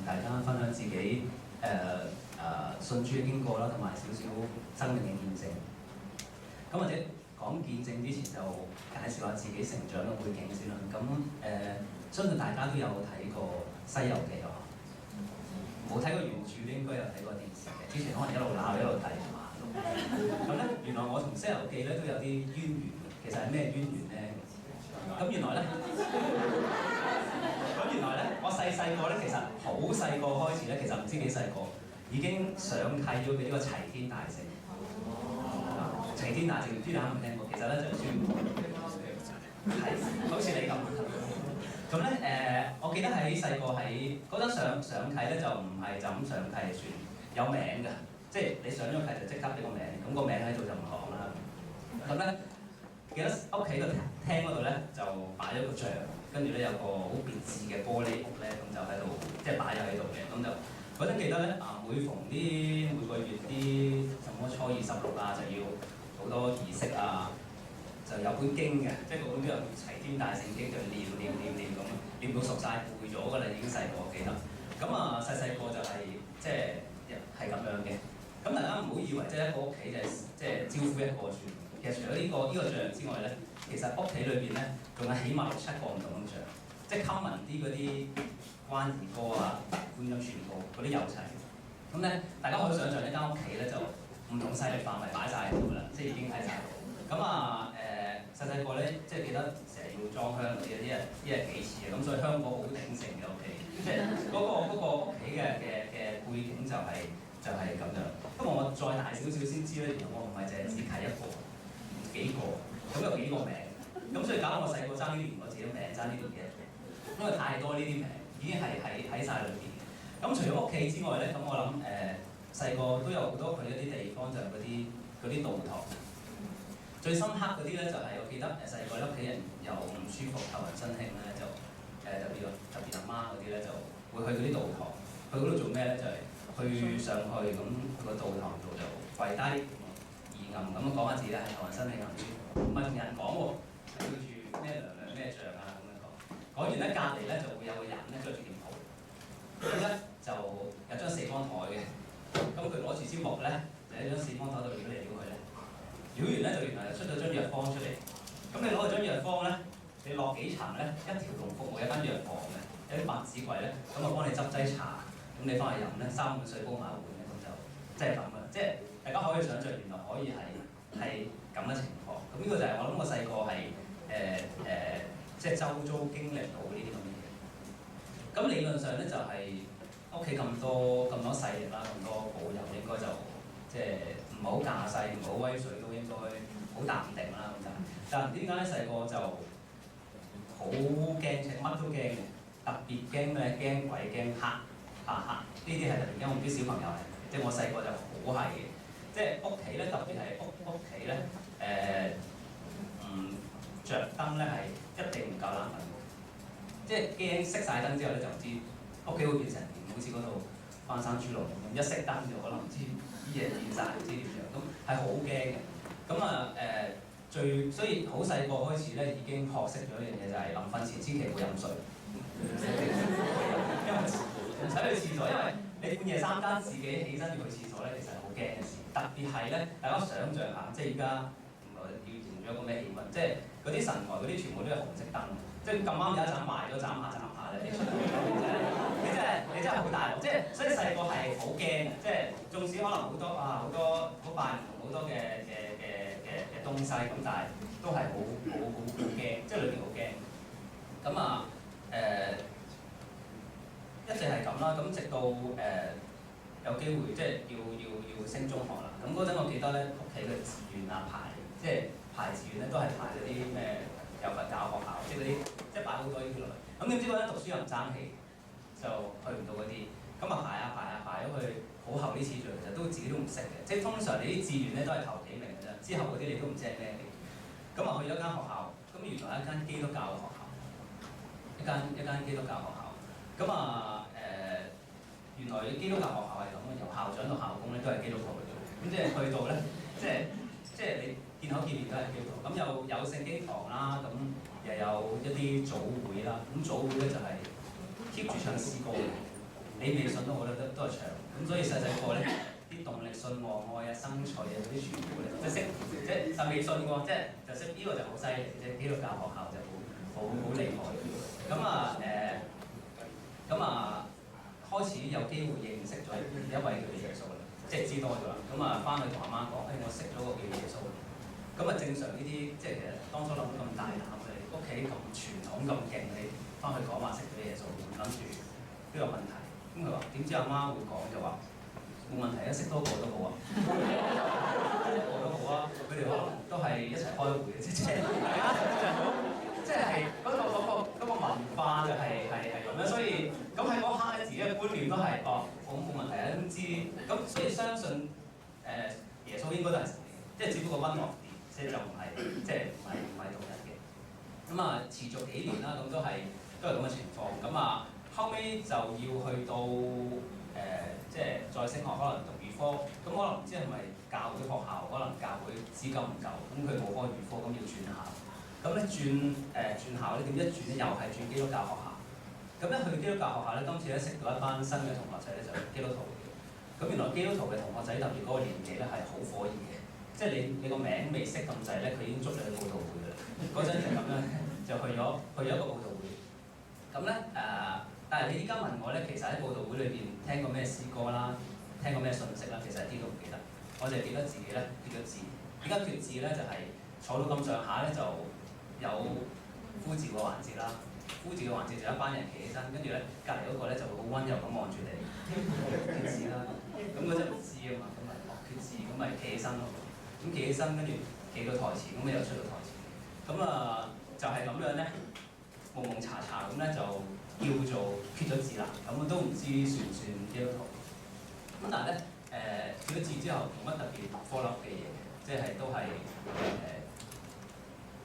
大家分享自己信主嘅經過啦，同埋少少生命嘅見證。咁或者講見證之前就介紹下自己成長嘅背景先啦。咁相信大家都有睇過《西遊記》啊，冇睇過原著應該有睇過電視嘅。之前可能一路鬧一路睇嘛。咁咧，原來我同《西遊記》咧都有啲淵源嘅。其實係咩淵源咧？咁原來咧，我細個咧，其實好細個開始咧，其實唔知幾細個，已經上契咗俾呢個齊天大聖。齊天大聖唔知你有冇聽過？其實咧就專係好似你咁。咁咧我記得喺細個喺嗰陣上契咧，就唔係就咁上契算，有名㗎，即係你上咗契就即刻俾個名，咁個名喺度就唔講啦。咁咧。記得屋企個廳嗰度咧就擺咗個像，跟住咧有個好別緻嘅玻璃屋咧，咁就喺度即係擺咗喺度嘅。咁就嗰陣記得咧每逢每個月啲什麼初二十六啊，就要好多儀式啊，就有本經嘅，即係嗰本都有齊天大聖經，就念咁，念到熟晒背咗㗎啦，已經細個記得。咁細個就係即係咁樣嘅。咁大家唔好以為即係一個屋企就係即係招呼一個算。其實除咗呢個像之外咧，其實屋企裏邊咧仲有起碼6、7個唔同嘅像，即係 common 啲嗰啲關二哥啊、觀音全部嗰啲有齊。咁咧，大家可以想象一間屋企咧就唔同勢力範圍擺晒喺度啦，即係已經喺晒度。咁細個咧，即係記得成日要裝香嗰啲，一日幾次嘅，咁所以香火好鼎盛嘅屋企。即係嗰個屋企嘅背景就係咁樣。不過我再大少少先知咧，原來我唔係淨係只契一個。幾個咁有幾個名，咁所以搞到我細個爭啲連我自己名爭啲連嘅，因為太多呢啲名已經係喺晒裏邊嘅。咁除咗屋企之外咧，咁我諗細個都有好多去一啲地方，就係嗰啲道堂。最深刻嗰啲咧就係我記得細個屋企人又唔舒服頭暈身㷫咧，就特別阿媽嗰啲咧就會去嗰啲道堂，去嗰度做咩咧？就係去上去咁個道堂度就跪低。咁講翻自己咧，係頭暈身㷫唔舒服，唔係同人講喎，係對住咩娘娘咩像啊咁樣講。講完咧，隔離咧就會有個人咧着住件袍，咁咧就有張四方台嘅，咁佢攞住支木咧，就喺張四方台度繞嚟繞去咧，繞完咧就原來就出咗張藥方出嚟。咁你攞住張藥方咧，你落幾層咧，一條龍服務有間藥房嘅，有啲白紙櫃咧，咁我幫你執劑茶，咁你翻去飲咧，3碗水煲埋一碗咧，咁就即係咁嘅，即係。大家可以想象，原來可以係咁嘅情況。咁呢個就係我諗我細個係即係周遭經歷到呢啲咁嘅嘢。咁理論上咧就係屋企咁多勢力啦，咁多保佑，應該就即係唔好架勢，唔好威水，都應該好淡定啦咁就。但係點解咧細個就好驚青，乜都驚嘅，特別驚咩？驚鬼、驚黑、怕黑。呢啲係特別，因為我唔知小朋友係，即係我細個就好係嘅。即係屋企咧，特別係屋企咧，着燈咧係一定唔夠冷瞓。即係驚熄晒燈之後咧，就唔知屋企會變成點，好似嗰度翻山豬籠咁，一熄燈就可能唔知啲嘢變晒，唔知點樣，咁係好驚嘅。咁所以好細個開始咧，已經學識咗一樣嘢，就係臨瞓前千祈唔好飲水，因為唔使去廁所，因為你半夜3更自己起身要去廁所咧，其實係好驚嘅事。特別係咧，大家想像下，即係依家要形容咗個咩氣氛？即係嗰啲神台嗰啲全部都係紅色燈，即係咁啱有一盞埋咗，斬下咧，你出嚟你真係好大鑊！即係所以細個係好驚嘅，即係縱使可能好多好拜唔同好多嘅東西咁，但係都係好驚，即係裏邊好驚。咁一直係咁啦，咁直到有機會即係要升中學啦。咁嗰陣我記得咧，屋企嘅志願即係排志願咧，都係排嗰啲咩有佛教學校，即係嗰啲即係擺好多呢啲落去。咁點知嗰陣讀書又唔爭氣，就去唔到嗰啲。咁排咗去好後啲次序，其實自己都唔識嘅。即係通常你啲志願咧都係頭幾名嘅啫，之後嗰啲你都唔知係咩嚟。咁去咗間學校，咁原來一間基督教嘅學校，一間基督教學校。原來基督教學校係咁嘅，由校長到校工咧都係基督徒嚟嘅。咁即係去到咧，即係你見口見面都係基督徒。咁有聖經堂啦，咁又有一啲組會啦。咁組會咧就係 keep 住唱詩歌嘅。你未信都好咧，都係長。咁所以細個咧，啲動力信望愛啊、生趣啊嗰啲全部咧，即係識，即係就未信過，即係就識呢個就好犀利，即係基督教學校就好厲害。咁開始有機會認識咗一位叫耶穌啦，即係知多咗啦。咁翻去同阿媽講，我識咗個叫耶穌。咁正常呢啲，即係其實當初諗咁大膽，你屋企咁傳統咁勁，你翻去講話識咗耶穌，諗住呢個問題。咁佢話點知阿媽會講就話冇問題啊，識多個都好啊，一個都好啊。佢哋可能都係一齊開會嘅，即係嗰個文化就係咁樣，所以咁喺嗰刻咧，自己嘅觀念都係我冇問題啊，都知咁，所以相信耶穌應該都係神嚟嘅，即係只不過溫和啲，即係就唔係即係唔係同人嘅。咁持續幾年啦，咁都係咁嘅情況。咁後尾就要去到即係再升學，可能讀預科，咁可能唔知係咪教會學校，可能教會資金唔夠，咁佢冇開預科，咁要轉校。咁咧轉校咧，點一轉咧又係轉基督教學校。咁一去基督教學校咧，今次咧識到一班新嘅同學仔咧，就係基督徒嘅。咁原來基督徒嘅同學仔特別嗰個年紀咧係好火熱嘅，即係你個名未識咁滯咧，佢已經捉你去佈道會㗎啦。嗰陣就咁樣，就去咗一個佈道會。咁咧但係你依家問我咧，其實喺佈道會裏邊聽過咩詩歌啦，聽過咩信息啦，其實一啲都唔記得。我就記得自己咧決咗志。點解決志咧？就係坐到咁上下咧就有呼召嘅環節啦，呼召嘅環節就一班人企起身，跟住咧隔離嗰個咧就會好溫柔咁望住你決志啦。咁嗰陣唔知啊嘛，咁咪決志，咁咪企起身咯。咁企起身，跟住企到台前，咁咪又出到台前。咁就係咁樣咧，蒙蒙查查咁咧就叫做決咗志啦。咁都唔知算唔算基督徒。咁但係咧決咗志之後冇乜特別follow嘅嘢嘅，即係都係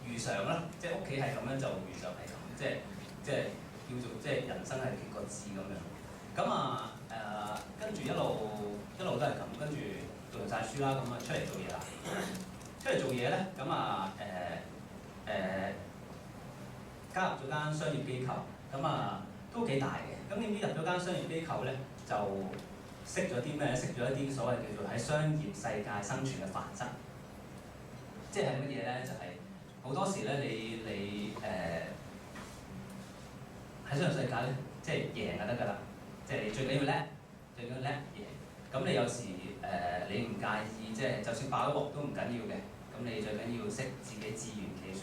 如常啦，即係屋企係咁樣就如常係咁，即係叫做即係人生係決個志咁樣。跟住一路都係咁，跟住讀完晒書啦，咁出嚟做嘢啦。出嚟做嘢咧，加入咗間商業機構，都幾大嘅。咁點知入咗間商業機構咧，就識咗啲咩咧？識咗一啲所謂叫做喺商業世界生存嘅法則。即係乜嘢咧？就係好多時咧，你喺商業世界咧，即係贏就得㗎啦。即係你最緊要叻，最緊要叻贏。咁你有時你唔介意，即係就算爆咗鑊都唔緊要嘅。咁你最緊要識自己自圓其說，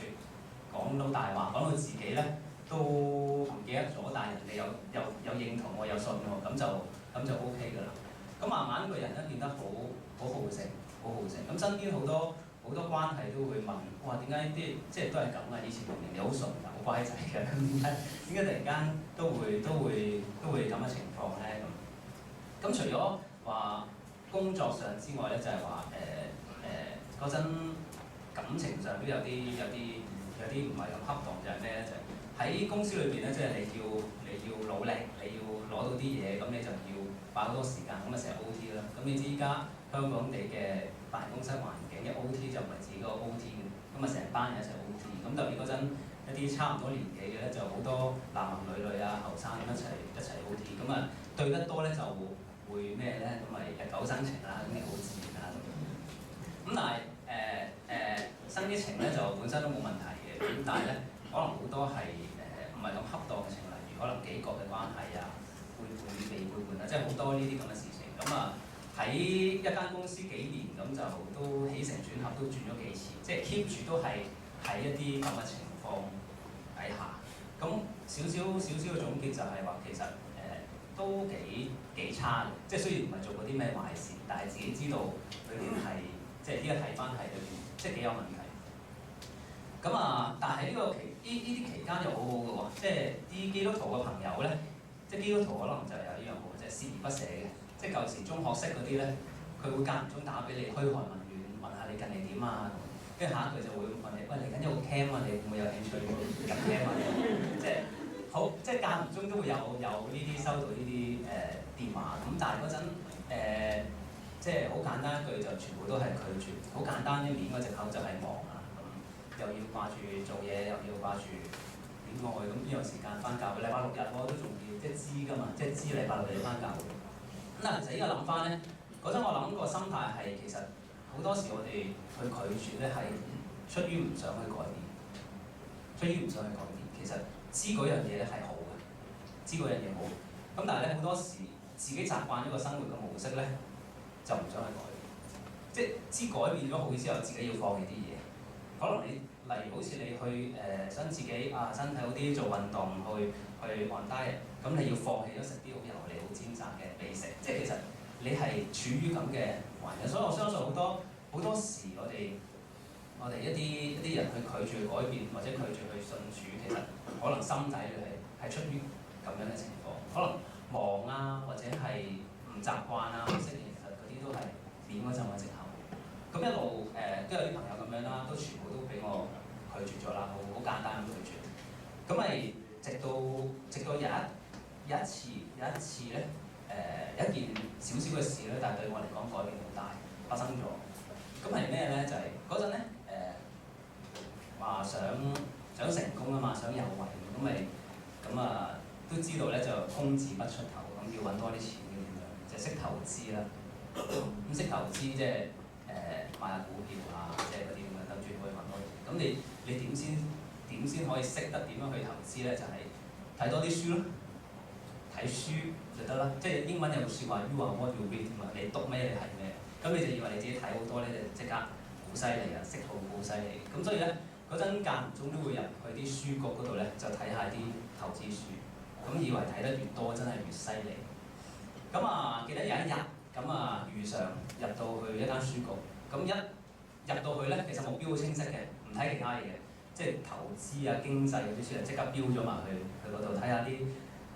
講到大話，講到自己咧都唔記得咗，但係人哋有認同我，有信我，咁就 OK 㗎啦。咁慢慢個人咧變得好好勝，好勝。咁身邊好多關係都會問：哇，點解啲即係都係咁啊？以前明明你好順㗎，好乖仔嘅，點解突然間都會咁嘅情況咧？咁除咗話工作上之外咧，就係話嗰陣感情上都有啲唔係咁恰當，就係咩咧？就係喺公司裏邊咧，即係你要努力，你要攞到啲嘢，咁你就要花好多時間，咁成日 OT 啦。咁你知依家香港地嘅辦公室環境嘅 OT 就唔係自己個 OT 嘅，咁成班人一齊 OT。咁特別嗰陣一啲差唔多年紀嘅咧，就好多男女啊、後生咁一齊 OT。對得多咧就會咩咧？咁日久生情啦，咁好自然啦。咁但係生啲情咧就本身都冇問題嘅，咁但係咧可能好多係唔係咁恰當嘅情，例如可能幾個嘅關係啊，背叛啊，即係好多呢啲咁嘅事情。喺一間公司幾年咁就都起承轉合都轉咗幾次，即係 keep 住都係喺一啲咁嘅情況底下。咁少少嘅總結就係話其實都幾差嘅，即係雖然唔係做過啲咩壞事，但係自己知道裏邊係即係呢個睇翻係裏邊即係幾有問題。但係呢啲期間又好好嘅喎，即係啲基督徒嘅朋友咧，即係基督徒可能就有呢樣好，即係鍥而不捨嘅。即係舊時中學識嗰啲咧，佢會間唔中打俾你噓寒問暖，問下你近嚟點啊。跟住下一句就會問你：喂，嚟緊有個 camp 啊，你會唔會有興趣入 camp 啊？即係好，即係間唔中都會有呢啲收到呢啲電話。咁但係嗰陣即係好簡單一句就全部都係拒絕。好簡單一面個藉口就係忙啊，咁又要掛住做嘢，又要掛住愛，咁邊有時間翻教會？禮拜六日我都仲要即係知㗎嘛，即係知禮拜六日要翻教會。咁但係其實依家諗翻咧，嗰陣我諗個心態係其實好多時我哋去拒絕咧係出於唔想去改變，出於唔想去改變。其實知嗰樣嘢咧係好嘅，知嗰樣嘢好。咁但係咧好多時自己習慣咗個生活嘅模式咧，就唔想去改變。即係知改變咗好之後，自己要放棄啲嘢。可能你例如好似你去想自己身體好啲，做運動去 on diet，咁你要放棄咗食啲好油膩、好煎炸嘅美食。即係其實你係處於咁嘅環境，所以我相信好多時我哋一啲人去拒絕改變或者拒絕去信主，其實可能心底裏係出於咁樣嘅情況，可能忙啊或者係唔習慣啊，唔適應，其實嗰啲都係點嗰陣嘅藉口。咁一路都有啲朋友咁樣啦，都全部都俾我拒絕咗啦，好簡單咁拒絕。咁咪直到有一次咧，有一件少少嘅事咧，但係對我嚟講改變好大，發生咗。咁係咩咧？就係嗰陣咧，話想成功啊嘛，想有為，咁咪都知道咧就空字不出頭，咁要揾多啲錢嘅點樣，就識投資啦。咁識投資即係買下股票啊，即係嗰啲咁樣，等住可以揾多啲。咁你點先可以識得點樣去投資咧？就係睇多啲書咯，睇書就得啦。即係英文有句説話 ，You are what you read 嘛，你讀咩你係咩。咁你就以為你自己睇好多咧，就即刻好犀利啊，識好犀利。咁所以咧，嗰陣間唔中都會入去啲書局嗰度咧，就睇下啲投資書。咁以為睇得越多，真係越犀利。咁記得有一日，遇上入到去一間書局，咁一入到去咧，其實目標好清晰嘅，唔睇其他嘢嘅，即係投資啊、經濟嗰啲書就即刻標咗埋去嗰度睇下啲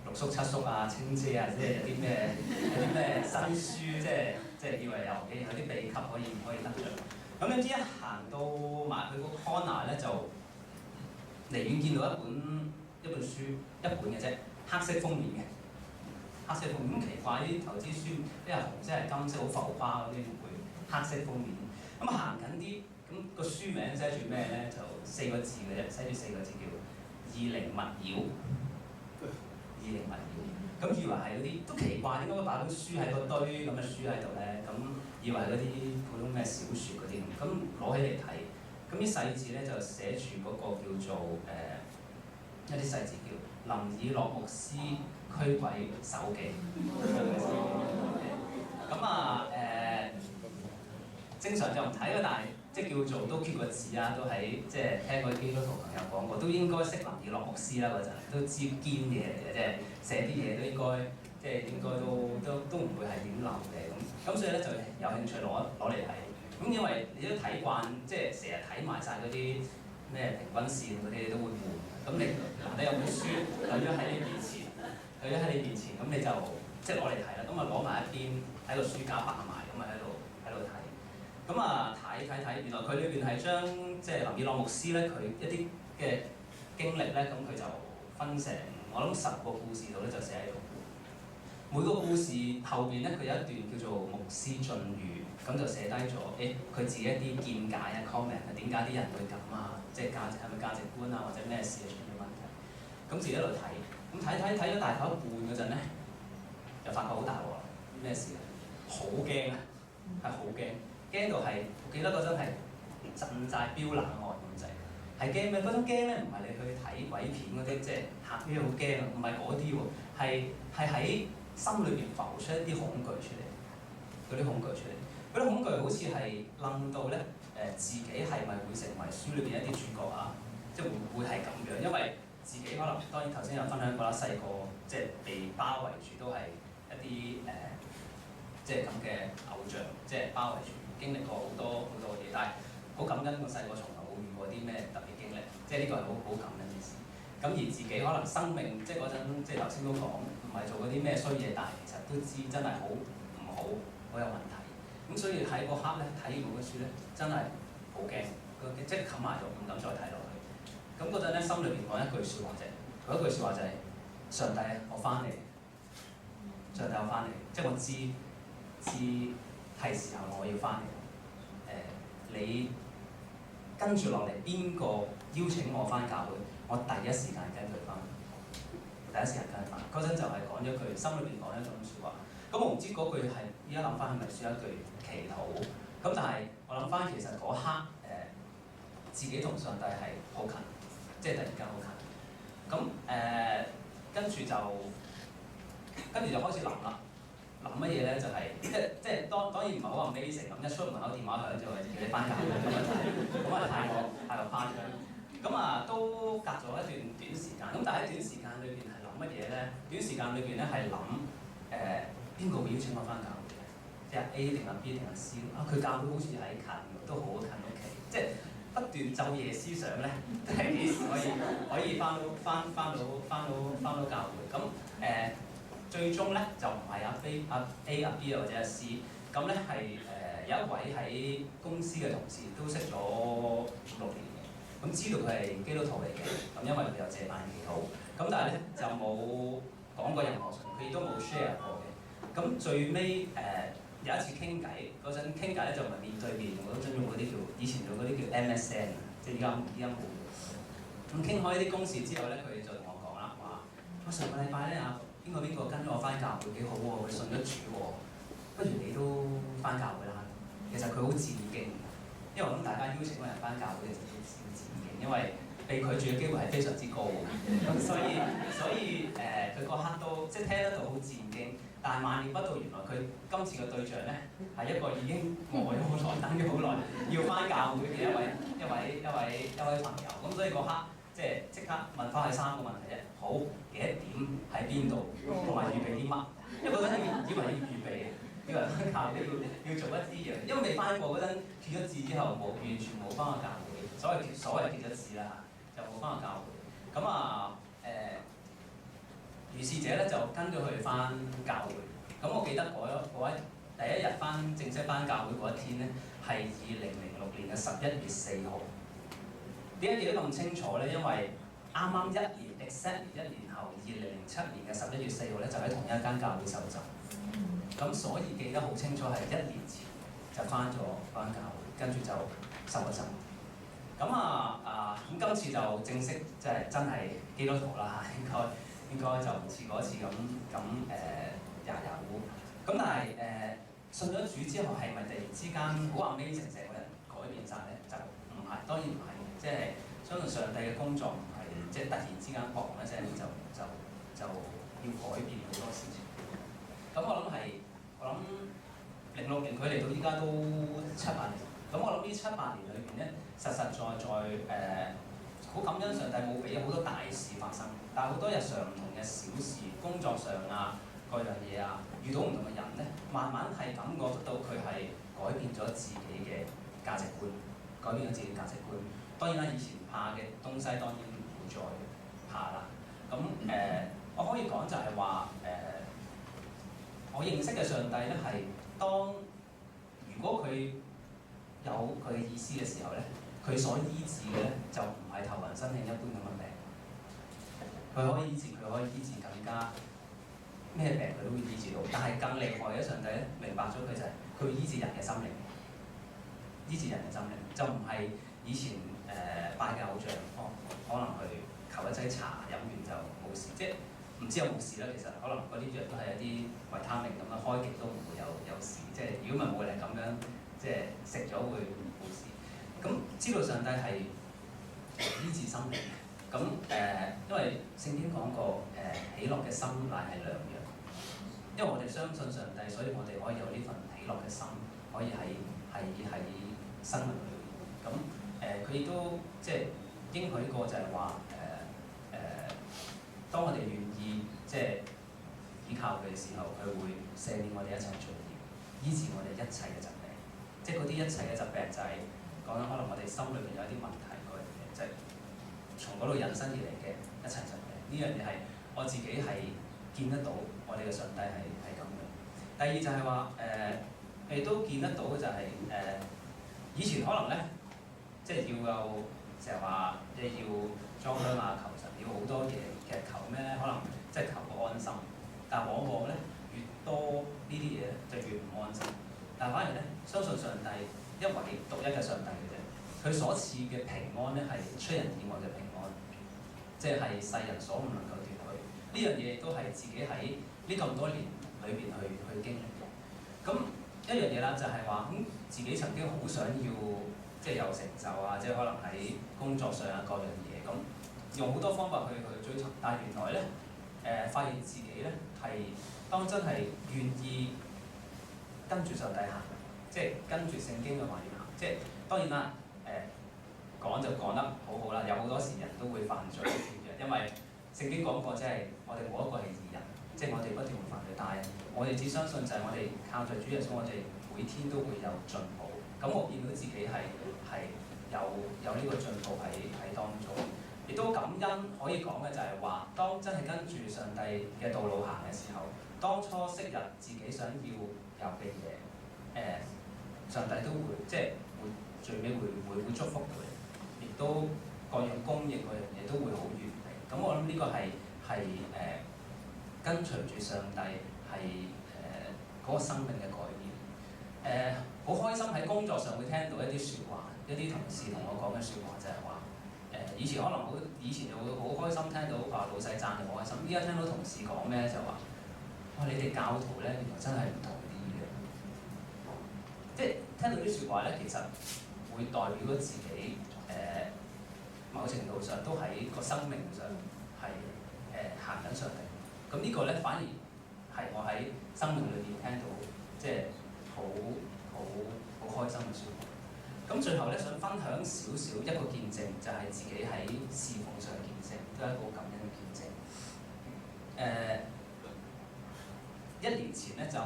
六叔七叔啊、清姐啊，即係有啲咩新書，即係以為有啲秘笈可以得著。咁點知一行到埋去個 corner 咧，就離遠見到一本書，一本嘅啫，黑色封面嘅。黑色封面咁奇怪，啲投資書一係紅色係金色，好浮誇嗰啲會黑色封面。咁行緊啲，咁個書名寫住咩咧？就4個字嘅啫，寫住4個字叫20物妖。20物妖，咁以為係嗰啲都奇怪，點解會擺本書喺個堆咁嘅書喺度咧？咁以為係嗰啲普通咩小説嗰啲咁攞起嚟睇，咁啲細字咧就寫住嗰個叫做一啲細字叫林以諾牧師驅鬼手記。正常就唔睇嘅，但係即係叫做都揭個字啊，都喺即係聽過啲基督徒朋友講過，都應該識林以諾牧師啦嗰陣，都知堅嘢嚟嘅，即係寫啲嘢都應該即係應該都唔會係點流嘅咁。咁所以咧就有興趣攞嚟睇。咁因為你都睇慣，即係成日睇埋晒嗰啲咩平均線嗰啲，你都會悶。咁你嗱你有本書對咗喺你面前，咁你就即係攞嚟睇啦。咁攞埋一邊喺個書架擺埋，咁喺度睇。睇，原來佢裏邊係將即係林以諾牧師咧，佢一啲嘅經歷咧，咁佢就分成我諗10個故事度咧就寫喺度。每個故事後邊咧，佢有一段叫做牧師進語，咁就寫低咗佢自己一啲見解啊 comment 啊，點解啲人會咁啊？即係係咪價值觀啊，或者咩事出現問題？咁自己喺度睇，咁睇咗大概一半嗰陣咧，就發覺好大鑊，咩事啊？好驚啊！係好驚到係，我記得嗰陣係震晒飆冷汗咁滯。係驚咩？嗰種驚咧，唔係你去睇鬼片嗰啲，即係嚇啲好驚啊！唔係嗰啲喎，係喺心裏邊浮出一啲恐懼出嚟。嗰啲恐懼好似係諗到咧，自己係咪會成為書裏邊一啲主角啊？即係會唔會係咁樣？因為自己可能當然頭先有分享過啦，細個即係被包圍住都係一啲即係咁嘅偶像，即係包圍住，經歷過好多嘢，但係好感恩我細個從來冇遇過啲咩特別經歷，即係呢個係好感恩嘅事。咁而自己可能生命即係嗰陣，即係頭先都講，唔係做嗰啲咩衰嘢，但係其實都知真係好唔好，好有問題。咁所以喺嗰刻咧睇呢本書咧，真係好驚，即係冚埋咗，唔敢再睇落去。咁嗰陣咧心裏邊講一句説話啫，嗰一句説話就係、上帝，我翻嚟，上帝我翻嚟，即係我知係時候我要翻嚟。你跟住落嚟邊個邀請我翻教會，我第一時間跟佢翻，第一時間跟佢翻。嗰陣就係講咗句心裏邊講一種説話。咁我唔知嗰句係而家諗翻係咪算一句祈禱？咁但係我諗翻其實嗰刻自己同上帝係好近，即係突然間好近。咁跟住就開始諗啦。諗乜嘢咧？就係、即係當然唔係好 amazing 咁，一出門口電話響就係叫你翻教會咁樣，咁啊太過誇張。咁啊都隔咗一段短時間，咁但係喺短時間裏邊係諗乜嘢咧？短時間裏邊咧係諗邊個會邀請我翻教會嘅？即係 A 定係 B 定係 C 啊？佢教會好似喺近，都好近屋企，即係不斷晝夜思想咧，都係幾時可以翻到教會？咁最終咧就唔係阿 A 阿 B 或者阿 C， 咁咧係有一位喺公司嘅同事都識咗6年嘅，咁知道佢係基督徒嚟嘅，咁因為佢有借辦祈禱，咁但係咧就冇講過任何信，佢亦都冇 share 過嘅。咁最尾有一次傾偈嗰陣傾偈咧就唔係面對面，我都準用嗰啲叫以前用嗰啲叫 MSN， 即係依家冇。咁傾開啲公事之後咧，佢就同我講啦，話我上個禮拜咧邊個跟咗我翻教會幾好喎，佢信咗主喎，不如你都翻教會啦。其實佢好戰兢，因為我諗大家邀請個人翻教會嘅時候都少戰兢，因為被拒絕嘅機會係非常之高嘅。咁所以佢嗰刻都即係聽得到好戰兢，但係萬料不到原來佢今次嘅對象咧係一個已經餓咗好耐、等咗好耐要翻教會嘅一位朋友。咁所以嗰刻即刻問翻佢3個問題啫。好，幾多點喺邊度，同埋預備啲乜？因為嗰陣以為要預備嘅，以為翻教會要做一啲嘢，因為未翻過嗰陣決咗志之後完全冇翻過教會，所謂決咗志啦就冇翻過教會。咁如是者咧就跟咗佢翻教會。咁我記得嗰第一日正式翻教會嗰一天咧，係2006年嘅11月4號。點解記得咁清楚咧？因為啱啱exactly 一年後，2007年嘅11月4號咧，就喺同一間教會受浸。咁所以記得好清楚係1年前就翻教會，跟住就受咗浸。咁今次就正式即係真係基督徒啦，應該就唔似嗰次咁咁但係信咗主之後係咪突然之間好 amazing 成個人改變晒咧？就唔係，當然唔係。即係相信上帝嘅工作唔係即係突然之間砰一聲就要改變好多事情。咁我諗06年佢嚟到依家都7、8年。咁我諗呢7、8年裏邊咧，實在好感恩上帝冇俾好多大事發生，但係好多日常唔同嘅小事，工作上各樣嘢遇到唔同嘅人咧，慢慢係感覺得到佢係改變咗自己嘅價值觀，改變咗自己嘅價值觀。當然啦，以前怕嘅東西當然唔會再怕啦。咁我可以講就係話我認識嘅上帝咧係如果佢有佢嘅意思嘅時候咧，佢所醫治嘅咧就唔係頭暈身慶一般咁嘅病。佢可以醫治更加咩病佢都會醫治到，但係更厲害嘅上帝咧，明白咗佢就係佢會醫治人嘅心靈，醫治人嘅心靈就唔係以前拜嘅偶像，可能去求一劑茶飲完就冇事，即係唔知有冇事啦。其實可能嗰啲藥都係一啲維他命咁樣，開極都唔會有事。即係如果唔係冇人咁樣，即係食咗會冇事。咁知道上帝係醫治心靈嘅。咁因為聖經講過喜樂嘅心乃係良藥。因為我哋相信上帝，所以我哋可以有呢份喜樂嘅心，可以喺生命裏面。咁佢亦都即係應許過就係話當我哋願意即係依靠佢嘅時候，佢會赦免我哋一切罪孽，醫治我哋一切嘅疾病。即係嗰啲一切嘅疾病就係講緊可能我哋心裏邊有一啲問題嗰樣嘢，就係從嗰度引申而嚟嘅一切疾病。呢樣嘢係我自己係見得到，我哋嘅上帝係咁嘅。第二就係話亦都見得到就係以前可能咧，即係要有成日話即係要裝香求神，要好多嘢。其實求咩咧？可能即係求個安心，但係往往咧越多呢啲嘢咧，就越唔安心。但係反而咧，相信上帝一位獨一嘅上帝嘅啫，佢所賜嘅平安咧係出人意外嘅平安。即係世人所唔能夠奪去。呢樣嘢亦都係自己喺呢咁多年裏邊去經歷嘅。咁一樣嘢啦，就係話咁自己曾經好想要即係有成就啊，即係可能喺工作上啊各樣嘢咁，用好多方法去追尋，但係原來咧發現自己咧係當真係願意跟住上帝行，即係跟住聖經嘅話語行，即係當然啦講就講得好好啦，有好多時人都會犯罪嘅，因為聖經講過即係我哋冇一個係義人。即係我哋不斷會犯罪，但係我哋只相信就係我哋靠著主耶穌，我哋每天都會有進步。咁我見到自己係有呢個進步喺當中，亦都感恩可以講嘅就係話，當真係跟住上帝嘅道路行嘅時候，當初昔日自己想要有嘅嘢，上帝都會即係會最尾會祝福佢，亦都各樣供應嗰樣嘢都會好完美。咁我諗呢個係跟隨住上帝係嗰個生命嘅改變。好開心喺工作上會聽到一啲説話，一啲同事同我講嘅説話就係話以前可能以前就會好開心聽到老細讚就好開心，依家聽到同事講咩就話哇你哋教徒咧原來真係唔同啲嘅，即係聽到啲説話咧，其實會代表咗自己某程度上都喺個生命上係行緊上嚟。咁呢個咧反而係我喺生命裏邊聽到，即係好開心嘅説話。咁最後咧想分享少少一個見證，就係自己喺侍奉上嘅見證，都係一個感恩嘅見證。1年前咧就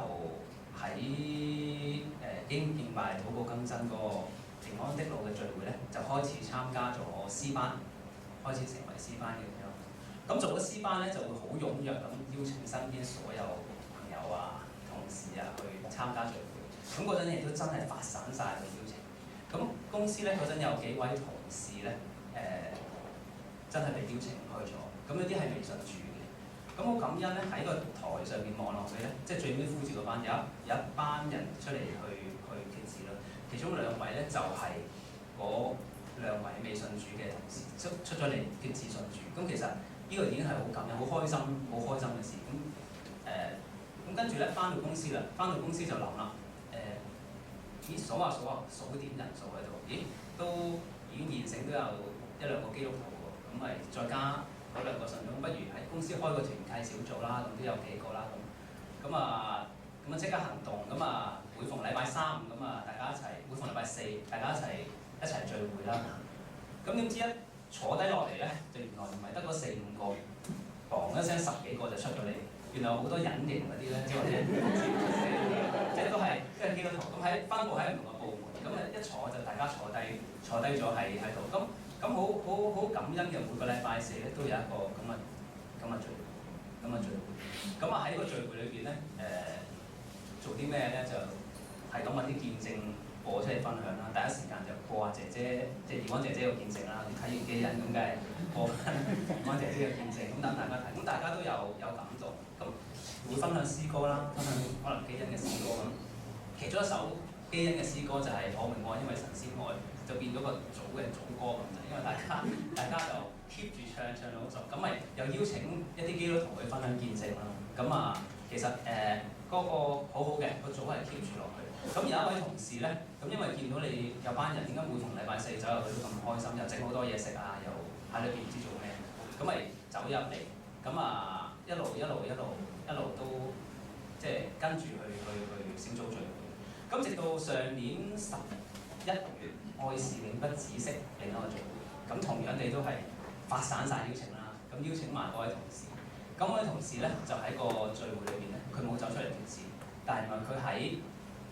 喺經敬拜禱告更新嗰個平安的路嘅聚會咧，就開始參加咗詩班，開始成為詩班嘅。咁做咗詩班咧，就會好踴躍咁邀請身邊所有朋友啊、同事啊去參加聚會。咁嗰陣亦都真係發散晒個邀請。咁公司咧嗰陣有幾位同事咧，真係被邀請去咗。咁有啲係未信主嘅。咁好感恩咧，喺個台上面望落去咧，即係最尾呼召嗰班有一班人出嚟去決志啦。其中2位咧就係嗰2位未信主嘅同事出咗嚟決志信主。咁其實呢個已經係好感恩、好開心嘅事。咁跟住咧翻到公司啦，翻到公司就諗啦，咦數下點人數喺度，咦都已經現成都有1-2個基督徒喎，咁咪再加嗰2個信眾，不如喺公司開個團契小組啦，咁都有幾個啦，咁啊即刻行動，咁啊每逢禮拜3咁啊大家一齊，每逢禮拜4大家一齊聚會啦。咁點知一坐低落嚟咧，就原來唔係得嗰4-5個，砰一聲10幾個就出咗嚟。原來好多隱形嗰啲咧，即係我哋即係都係基督徒。咁喺分佈喺唔同嘅部門，咁一坐就大家坐低咗喺度。咁好感恩嘅，每個禮拜4咧都有一個咁嘅聚會。咁啊喺個聚會裏邊咧，做啲咩咧？就係咁揾啲見證播出嚟分享啦。第一時間就播阿姐姐，即係葉安姐姐嘅見證啦。睇完基恩咁梗係播翻葉安姐姐嘅見證，咁等大家睇。咁大家都有感動，咁會分享詩歌啦，分享可能基恩嘅詩歌咁。其中一首基恩嘅詩歌就係《我們愛因為神先愛》，就變咗個組嘅組歌咁滯。因為大家就 keep 住唱到好熟，咁咪又邀請一啲基督徒去分享見證啦。咁啊，其實嗰個好好嘅個組係 keep 住落去。咁有一位同事咧，咁因為見到你有班人點解每逢禮拜4走入去都咁開心，又整好多嘢食啊，又喺裏邊唔知做咩，咁咪走入嚟，咁啊一路都即係跟住去小組聚會。咁直到上年11月，愛是永不止息另一個聚會，咁同樣地都係發散晒邀請啦，咁邀請埋嗰位同事。咁嗰位同事咧就喺個聚會裏邊咧，佢冇走出嚟決志，但係原來佢喺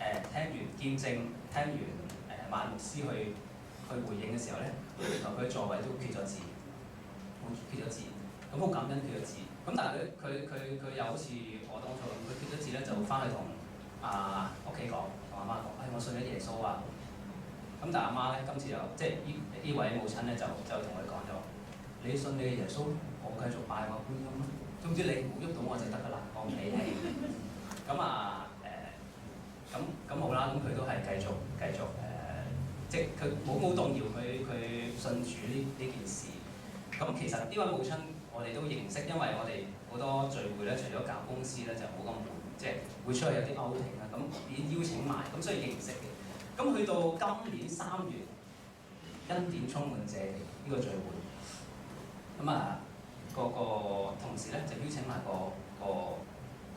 聽完見證，聽完萬牧師去回應嘅時候咧，原來佢座位都決咗志，咁好感恩決咗志。咁但係佢又好似我當初咁，佢決咗志咧就翻去同屋企講，同阿媽講，我信咗耶穌啊。咁但係阿媽咧今次又即係呢位母親咧就同佢講咗，你信你嘅耶穌，我繼續拜我觀音咯。總之你唔好喐到我就得㗎啦，我唔理你。咁好啦，咁佢都係繼續即係佢冇動搖佢信主呢件事。咁咁其實呢位母親我哋都認識，因為我哋好多聚會咧，除咗搞公司咧，就冇咁悶，即係會出去有啲 outing 啦，咁已邀請埋，咁所以認識嘅。咁去到今年3月，恩典充滿這地呢個聚會，咁啊個同事咧就邀請埋個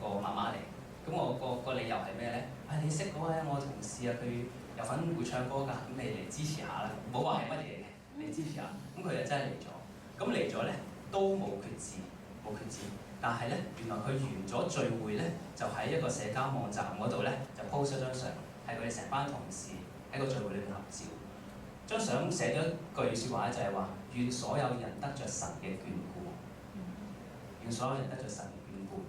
媽媽嚟。咁我個理由係咩咧？你識嗰位我同事啊，佢有份會唱歌㗎，咁你嚟支持下啦。冇話係乜嘢嘅，你支持下。咁佢就真係嚟咗。咁嚟咗咧都冇決志，冇決志。但係咧，原來佢完咗聚會咧，就喺一個社交網站嗰度咧，就 post 咗張相，係佢哋成班同事喺個聚會裏面合照。張相寫咗一句説話咧，就係話：願所有人得着神嘅眷顧，願所有人得着神嘅眷顧。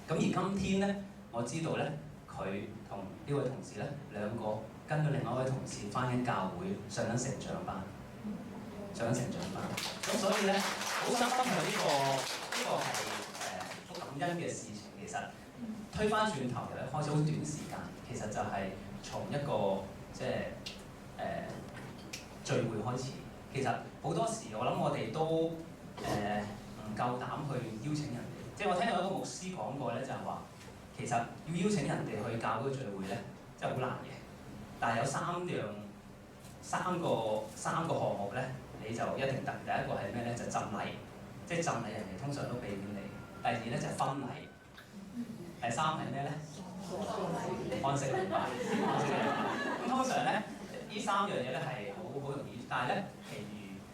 咁而今天咧，我知道咧，佢同呢位同事咧兩個跟咗另外一位同事返緊教會，上緊成長班，上緊成長班。咁所以咧，好想分享呢個係好感恩嘅事情。其實推返轉頭又開始好短時間，其實就係從一個即係聚會開始。其實好多時我諗我哋都唔夠膽去邀請人哋。即係我聽到一個牧師講過咧，就係話。其實要邀請人哋去教會聚會咧，真係好難嘅。但係有三個項目咧，你就一定得。第一個係咩咧？就浸禮，即係浸禮人哋通常都避免你。第二咧就係婚禮。第三係咩咧？安息禮拜。咁通常咧，呢3樣嘢咧係好容易，但係咧，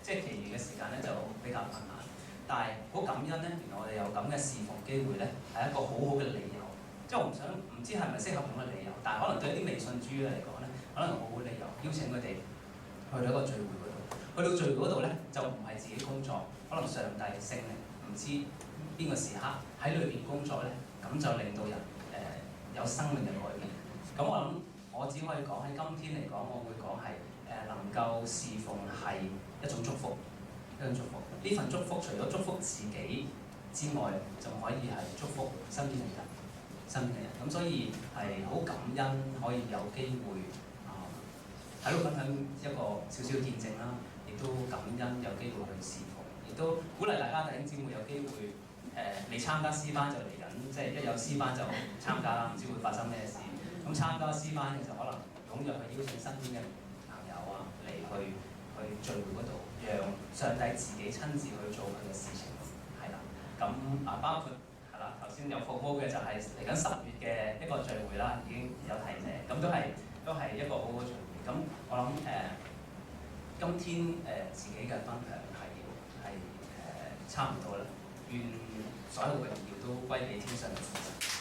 其餘嘅時間咧就比較困難。但係好感恩咧，原來我哋有咁嘅侍奉機會咧，係一個好好嘅理由。即係我唔知係咪適合用嘅理由，但係可能對一啲未信主嚟講咧，可能好好理由邀請佢哋去到一個聚會嗰度。去到聚會嗰度咧，就唔係自己工作，可能上帝聖靈唔知邊個時刻喺裏邊工作咧，咁就令到人有生命嘅改變。咁我諗我只可以講喺今天嚟講，我會講係能夠侍奉係一種祝福，一種祝福。呢份祝福除咗祝福自己之外，仲可以係祝福身邊嘅人。咁所以係好感恩可以有機會喺度分享一個少少見證啦，亦都感恩有機會去侍奉，亦都鼓勵大家弟兄姊妹有機會你參加詩班就嚟緊，即係一有詩班就參加啦，唔知會發生咩事。咁參加詩班嘅就可能踴躍去邀請身邊嘅朋友啊嚟去聚會嗰度，讓上帝自己親自去做佢嘅事情，係啦。咁包括。頭先有 promo 嘅就係嚟緊10月嘅一個聚會啦，已經有提名，咁都係一個好好聚會。咁我諗今天自己嘅分享係差唔多啦，願所有嘅榮耀都歸俾天上嘅父神。